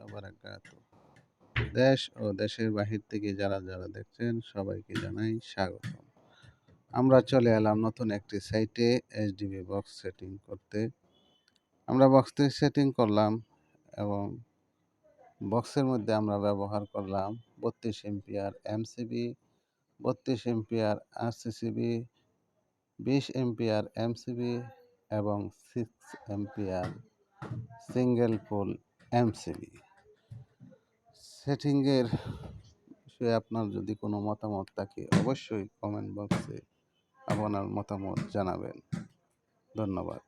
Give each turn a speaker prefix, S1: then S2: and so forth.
S1: ওয়া বারাকাতুহু। দেশ ও দেশের বাহির থেকে যারা দেখছেন সবাইকে জানাই স্বাগতম। আমরা চলে এলাম নতুন একটি সাইটে এইচডিবি বক্স সেটিং করতে। আমরা বক্সটি সেটিং করলাম এবং বক্সের মধ্যে আমরা ব্যবহার করলাম 32 ampere MCB, 32 ampere RCCB, 20 ampere MCB এবং 6 এম্পিয়ার সিঙ্গেল পোল এমসিবি। সেটিংয়ের বিষয়ে আপনার যদি কোনো মতামত থাকে অবশ্যই কমেন্ট বক্সে আপনার মতামত জানাবেন। ধন্যবাদ।